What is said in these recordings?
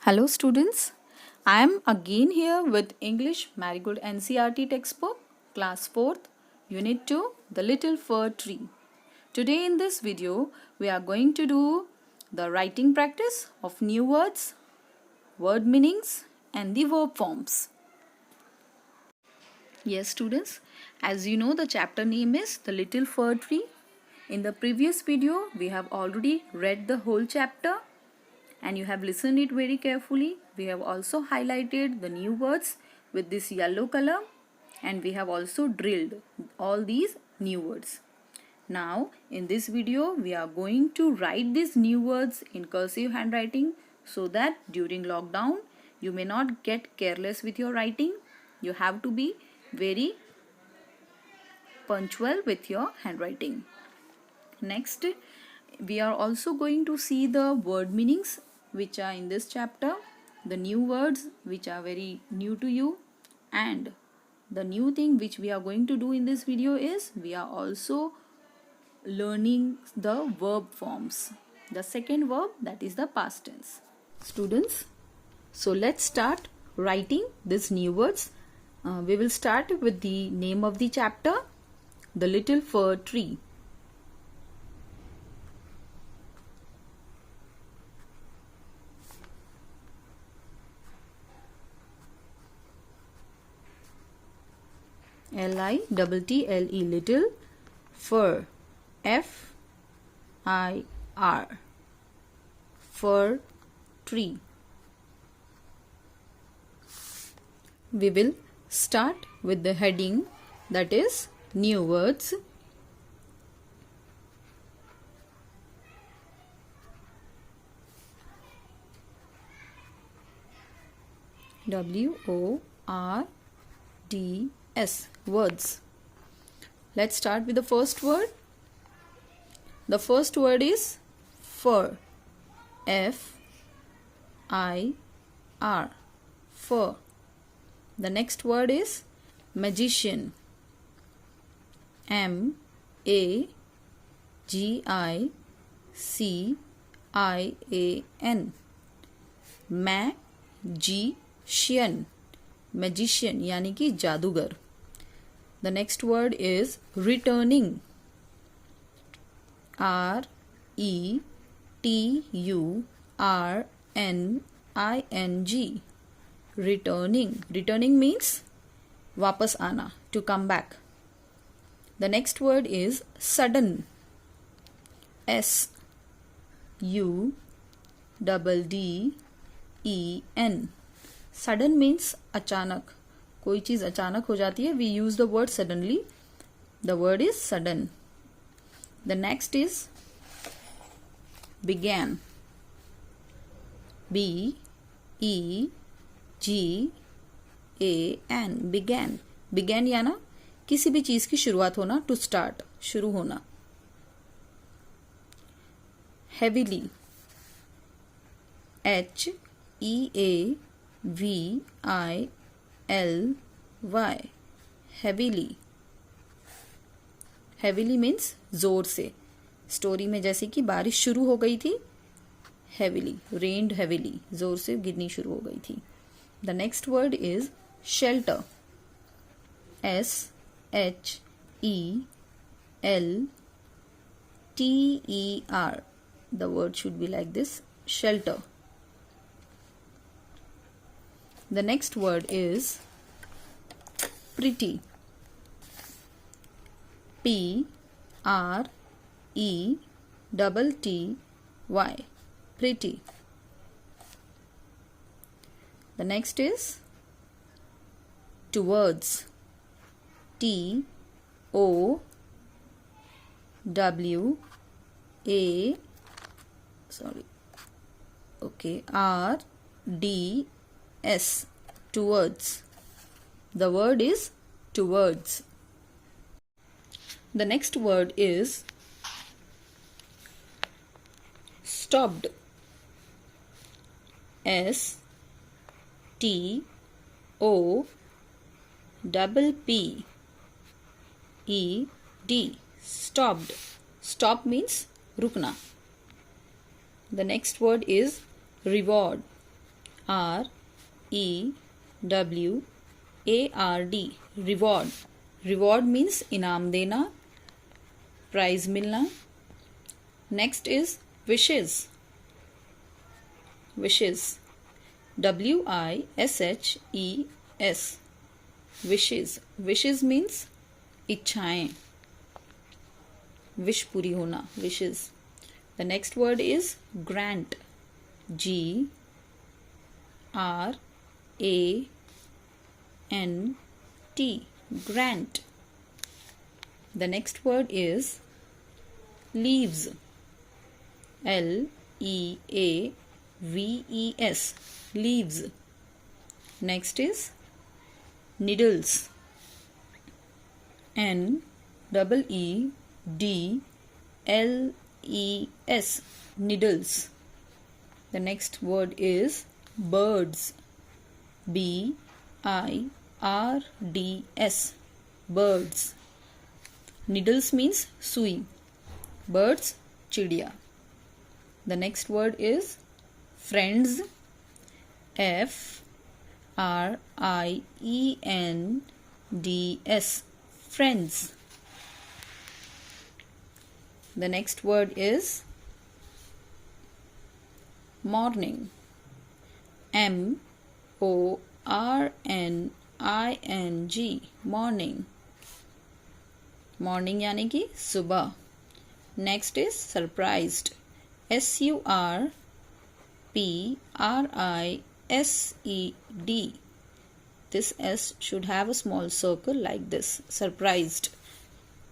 Hello students, I am again here with English Marigold NCERT textbook, class 4th, unit 2, The Little Fir Tree. Today in this video, we are going to do the writing practice of new words, word meanings and the verb forms. Yes students, as you know the chapter name is The Little Fir Tree. In the previous video, we have already read the whole chapter and you have listened it very carefully. We have also highlighted the new words with this yellow color and we have also drilled all these new words. Now in this video we are going to write these new words in cursive handwriting so that during lockdown you may not get careless with your writing. You have to be very punctual with your handwriting. Next, we are also going to see the word meanings which are in this chapter, the new words which are very new to you, and the new thing which we are going to do in this video is we are also learning the verb forms. The second verb, that is the past tense. Students, so let's start writing these new words. We will start with the name of the chapter, The Little Fir Tree. Little, little, fir, F-I-R, fir tree. We will start with the heading, that is new words. W-O-R-D-S, words. Let's start with the first word. The first word is fir, F-I-R, fir. The next word is magician, M-A-G-I-C-I-A-N, magician, magician यानी कि जादूगर. The next word is returning, R-E-T-U-R-N-I-N-G, returning. Returning means वापस आना, to come back. The next word is sudden, S-U-D-D-E-N. Sudden means अचानक, कोई चीज़ अचानक हो जाती है. We use the word suddenly. The word is sudden. The next is began, B-E-G-A-N, began. Began याना किसी भी चीज़ की शुरुआत होना, to start, शुरू होना. Heavily, H-E-A-V-I-L-Y, heavily. Heavily means जोर से. स्टोरी में जैसे कि बारिश शुरू हो गई थी, heavily, rained heavily, जोर से गिरनी शुरू हो गई थी. The next word is shelter, S-H-E-L-T-E-R. The word should be like this, shelter. The next word is pretty, P-R-E-T-T-Y, pretty. The next is towards, R-D-S, towards. The word is towards. The next word is stopped, S-T-O-P-P-E-D, stopped. Stop means रुकना. The next word is reward, R-E-W-A-R-D, reward. Reward means इनाम देना, prize मिलना. Next is wishes. Wishes. W-I-S-H-E-S. Wishes. Wishes means इच्छाएं. Wish पूरी होना. Wishes. The next word is grant. G-R-A-N-T. Grant. The next word is leaves. L-E-A-V-E-S. Leaves. Next is needles. N-E-E-D-L-E-S. Needles. The next word is birds. B-I-R-D-S. Birds. Needles means sui. Birds, चिड़िया. The next word is friends. F-R-I-E-N-D-S. Friends. The next word is morning. M-O-R-N-I-N-G. Morning. Morning यानी कि सुबह. Next is surprised. S-U-R-P-R-I-S-E-D. This S should have a small circle like this. Surprised.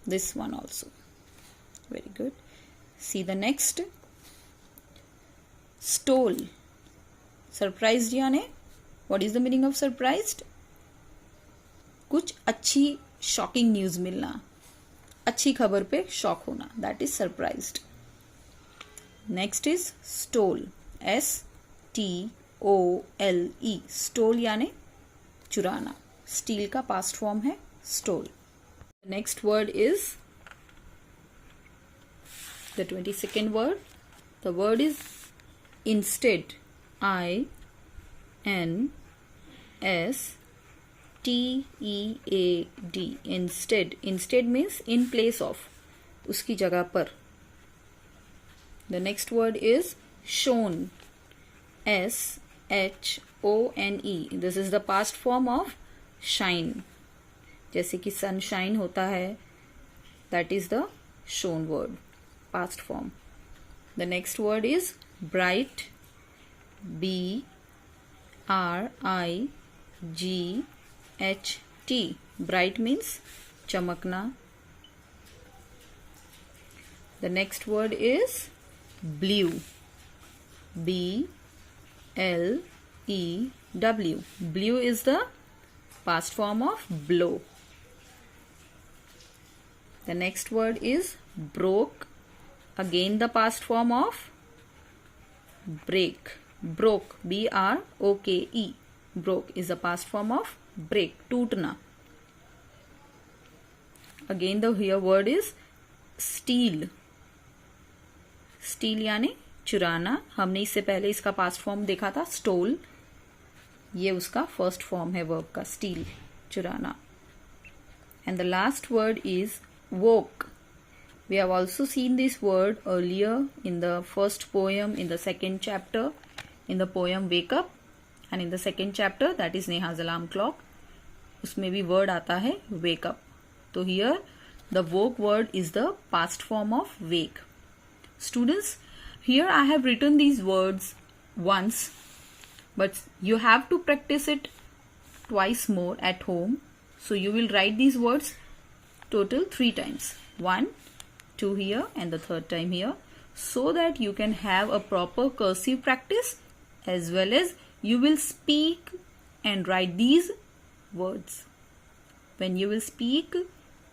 This one also. Very good. See the next. Stole. Surprised यानी, what is the meaning of surprised? कुछ अच्छी shocking news मिलना, अच्छी खबर पे shock होना. That is surprised. Next is stole. S-T-O-L-E. Stole यानी चुराना. Steal का past form है stole. The next word is the 22nd word. The word is instead. I-N-S-T-E-A-D. Instead. Instead means in place of. उसकी जगह पर. The next word is shone. S-H-O-N-E. This is the past form of shine. जैसे कि sunshine होता है. That is the shone word. Past form. The next word is bright. B-R-I-G-H-T. Bright means चमकना. The next word is blue. B-L-E-W. Blue is the past form of blow. The next word is broke. Again the past form of break. Broke. B-R-O-K-E. Broke is the past form of break. टूटना. Again the here word is steal. Steal यानी चुराना. हमने इससे पहले इसका past form देखा था stole. ये उसका first form है verb का steal. चुराना. And the last word is woke. We have also seen this word earlier in the first poem, in the second chapter, in the poem Wake Up, and in the second chapter, that is Neha's Alarm Clock. उसमें भी word आता है wake up. So here the woke word is the past form of wake. Students, here I have written these words once, but you have to practice it twice more at home. So you will write these words total 3 times. 1, 2 here and the third time here, so that you can have a proper cursive practice as well as you will speak and write these words. When you will speak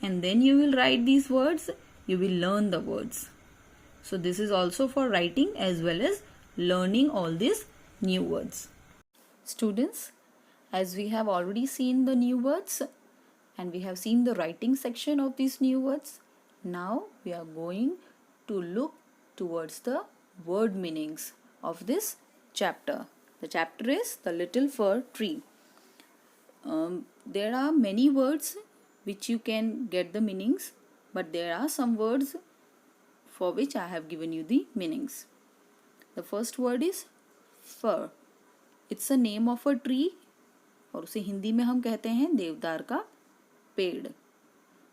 and then you will write these words, you will learn the words. So this is also for writing as well as learning all these new words. Students, as we have already seen the new words and we have seen the writing section of these new words, now we are going to look towards the word meanings of this chapter. The chapter is The Little Fir Tree. There are many words which you can get the meanings, but there are some words for which I have given you the meanings. The first word is fir. It's a name of a tree, और उसे हिंदी में हम कहते हैं देवदार का पेड़.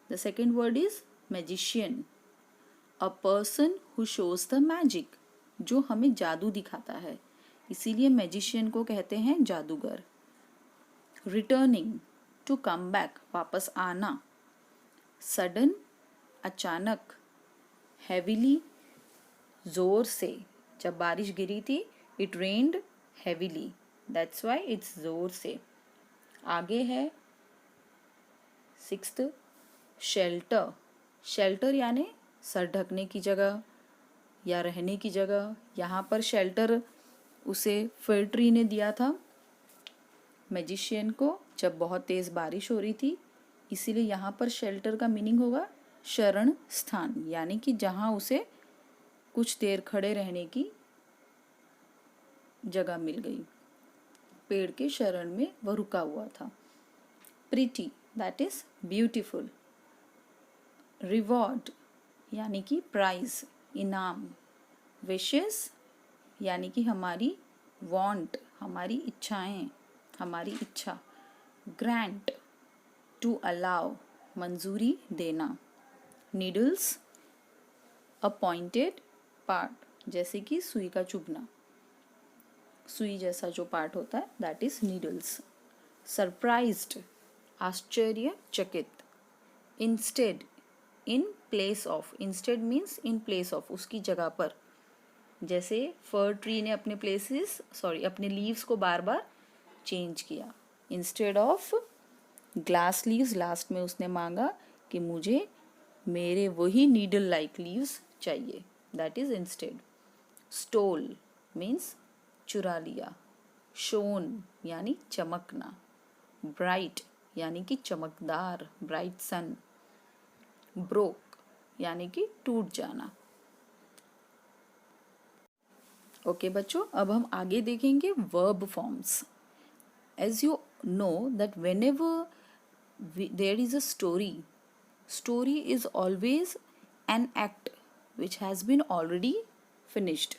The second word is magician. A person who shows the magic. जो हमें जादू दिखाता है, इसीलिए मैजिशियन को कहते हैं जादूगर. Returning, to come back, वापस आना. Sudden, अचानक. Heavily, जोर से. जब बारिश गिरी थी, it rained heavily. That's why it's जोर से. आगे है सिक्स्थ, शेल्टर. शेल्टर यानी सर ढकने की जगह या रहने की जगह. यहाँ पर शेल्टर उसे फिर ट्री ने दिया था मैजिशियन को जब बहुत तेज़ बारिश हो रही थी, इसीलिए यहाँ पर शेल्टर का मीनिंग होगा शरण स्थान, यानी कि जहाँ उसे कुछ देर खड़े रहने की जगह मिल गई. पेड़ के शरण में वह रुका हुआ था. Pretty, that is beautiful. Reward यानी कि प्राइज, इनाम. विशेस यानी कि हमारी वांट, हमारी इच्छाएं, हमारी इच्छा. ग्रांट, टू अलाउ, मंजूरी देना. नीडल्स, अ पॉइंटेड पार्ट, जैसे कि सुई का चुभना, सुई जैसा जो पार्ट होता है, दैट इज नीडल्स. सरप्राइज्ड, आश्चर्यचकित. Instead, in place of. Instead means in place of, उसकी जगह पर. जैसे फर ट्री ने अपने लीव्स को बार बार चेंज किया. Instead of glass leaves, last में उसने मांगा कि मुझे मेरे वही नीडल लाइक लीव्स चाहिए, that is instead. Stole means चुरा लिया. शोन यानी चमकना. ब्राइट यानी कि चमकदार, ब्राइट सन. ब्रोक यानी कि टूट जाना. ओके बच्चों, अब हम आगे देखेंगे verb forms. As you know that whenever there is a story is always an act which has been already finished.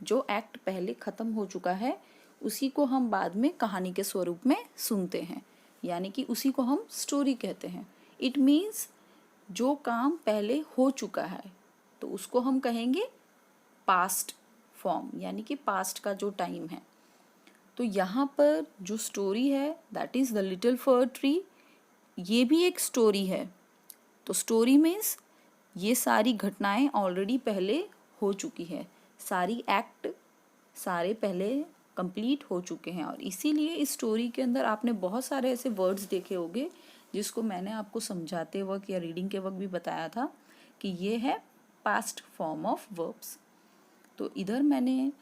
जो एक्ट पहले ख़त्म हो चुका है उसी को हम बाद में कहानी के स्वरूप में सुनते हैं, यानी कि उसी को हम स्टोरी कहते हैं. इट मीन्स जो काम पहले हो चुका है तो उसको हम कहेंगे पास्ट फॉर्म, यानी कि पास्ट का जो टाइम है. तो यहाँ पर जो स्टोरी है that is the little for tree, ये भी एक स्टोरी है. तो स्टोरी मीन्स ये सारी घटनाएं ऑलरेडी पहले हो चुकी है, सारी एक्ट सारे पहले कंप्लीट हो चुके हैं. और इसीलिए इस स्टोरी के अंदर आपने बहुत सारे ऐसे वर्ड्स देखे होंगे जिसको मैंने आपको समझाते वक्त या रीडिंग के वक्त भी बताया था कि ये है पास्ट फॉर्म ऑफ वर्ब्स. तो इधर मैंने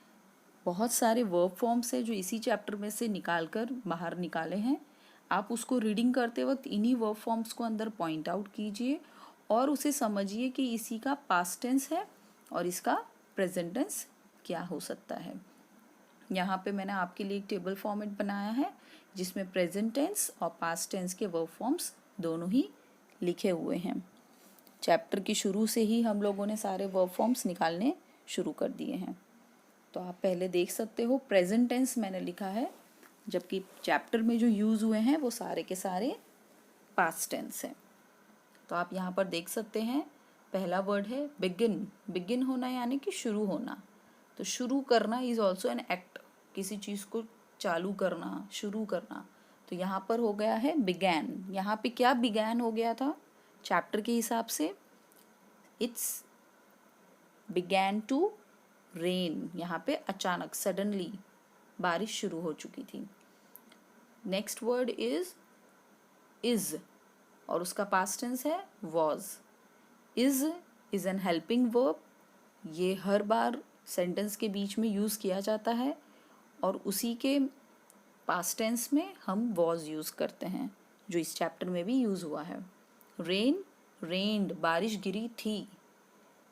बहुत सारे वर्ब फॉर्म्स है जो इसी चैप्टर में से निकाल कर बाहर निकाले हैं. आप उसको रीडिंग करते वक्त इन्हीं वर्ब फॉर्म्स को अंदर पॉइंट आउट कीजिए और उसे समझिए कि इसी का पास्ट टेंस है और इसका प्रेजेंट टेंस क्या हो सकता है. यहाँ पे मैंने आपके लिए एक टेबल फॉर्मेट बनाया है जिसमें प्रेजेंट टेंस और पास्ट टेंस के वर्ब फॉर्म्स दोनों ही लिखे हुए हैं. चैप्टर की शुरू से ही हम लोगों ने सारे वर्ब फॉर्म्स निकालने शुरू कर दिए हैं. तो आप पहले देख सकते हो प्रेजेंट टेंस मैंने लिखा है, जबकि चैप्टर में जो यूज़ हुए हैं वो सारे के सारे पास्ट टेंस हैं. तो आप यहाँ पर देख सकते हैं पहला वर्ड है बिगिन. बिगिन होना यानी कि शुरू होना. तो शुरू करना इज़ ऑल्सो एन एक्ट, किसी चीज़ को चालू करना, शुरू करना. तो यहाँ पर हो गया है बिगैन. यहाँ पे क्या बिगैन हो गया था चैप्टर के हिसाब से? It's began to rain. यहाँ पे अचानक सडनली बारिश शुरू हो चुकी थी. नेक्स्ट वर्ड इज और उसका पास्ट टेंस है was. Is an helping verb. ये हर बार सेंटेंस के बीच में यूज़ किया जाता है और उसी के पास्ट टेंस में हम वॉज यूज़ करते हैं जो इस चैप्टर में भी यूज़ हुआ है. रेन, रेन्ड, बारिश गिरी थी.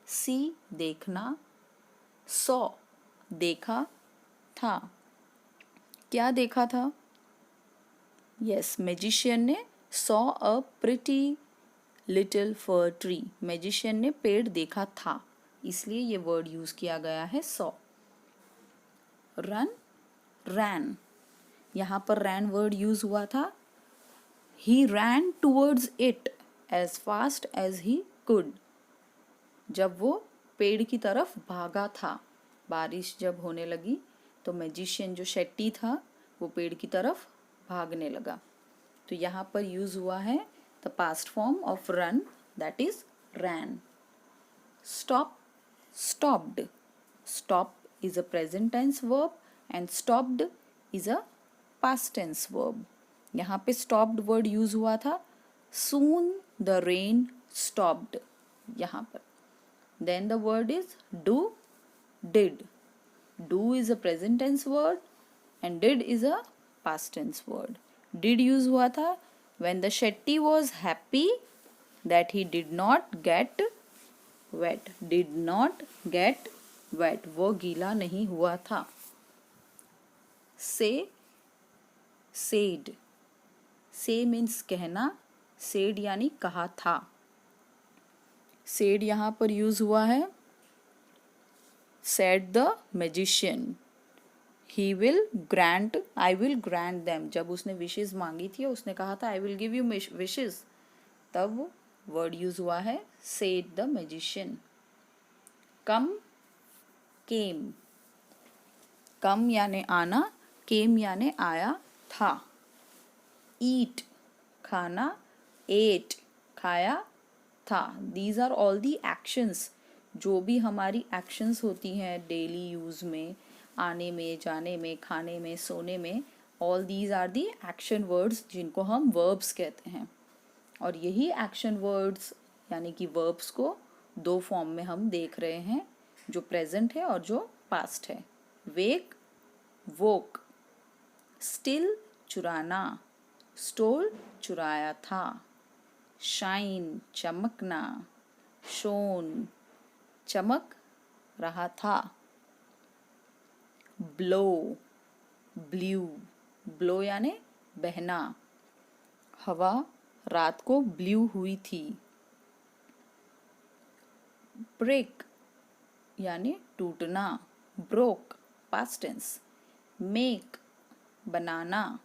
सी, देखना. सॉ, देखा था. क्या देखा था? यस, मैजिशियन ने saw a pretty little for tree. Magician ने पेड़ देखा था, इसलिए ये वर्ड यूज किया गया है सॉ। रन, रैन, यहाँ पर रैन वर्ड यूज हुआ था। He ran towards it as fast as he could. जब वो पेड़ की तरफ भागा था, बारिश जब होने लगी तो मैजिशियन जो शेट्टी था वो पेड़ की तरफ भागने लगा। तो यहाँ पर यूज हुआ है the past form of run, that is ran. Stop, stopped. Stop is a present tense verb and stopped is a past tense verb. यहाँ पे stopped word use हुआ था, soon the rain stopped यहाँ पर। Then the word is do, did. Do is a present tense word and did is a past tense word. Did use हुआ था when the Shetty was happy that he did not get wet. Did not get wet, वो गीला नहीं हुआ था। Say, said. Say means कहना, said यानी कहा था। said यहाँ पर यूज हुआ है said the magician. He will grant, I will grant them. जब उसने wishes मांगी थी, उसने कहा था I will give you wishes, तब वर्ड यूज हुआ है said the magician. Come, came. कम यानी आना, came यानी आया था। eat खाना, ate खाया था। These are all the actions, जो भी हमारी actions होती हैं डेली यूज में, आने में, जाने में, खाने में, सोने में, all these are the action words जिनको हम verbs कहते हैं। और यही action words यानी कि verbs को दो फॉर्म में हम देख रहे हैं, जो प्रेजेंट है और जो पास्ट है। वेक, वोक। स्टिल चुराना, स्टोल चुराया था। शाइन चमकना, शोन चमक रहा था। ब्लो, ब्ल्यू, ब्लो यानी बहना, हवा रात को ब्ल्यू हुई थी। ब्रेक यानी टूटना, ब्रोक पास्ट टेंस। मेक बनाना,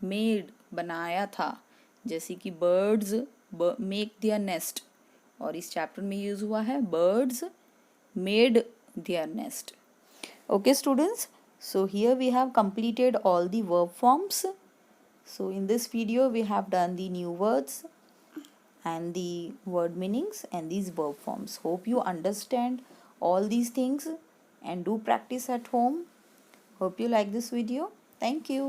मेड बनाया था, जैसे कि बर्ड्स मेक देयर नेस्ट, और इस चैप्टर में यूज हुआ है birds made their nest. Okay students, so here we have completed all the verb forms. So in this video we have done the new words and the word meanings and these verb forms. Hope you understand all these things and do practice at home. Hope you like this video. Thank you.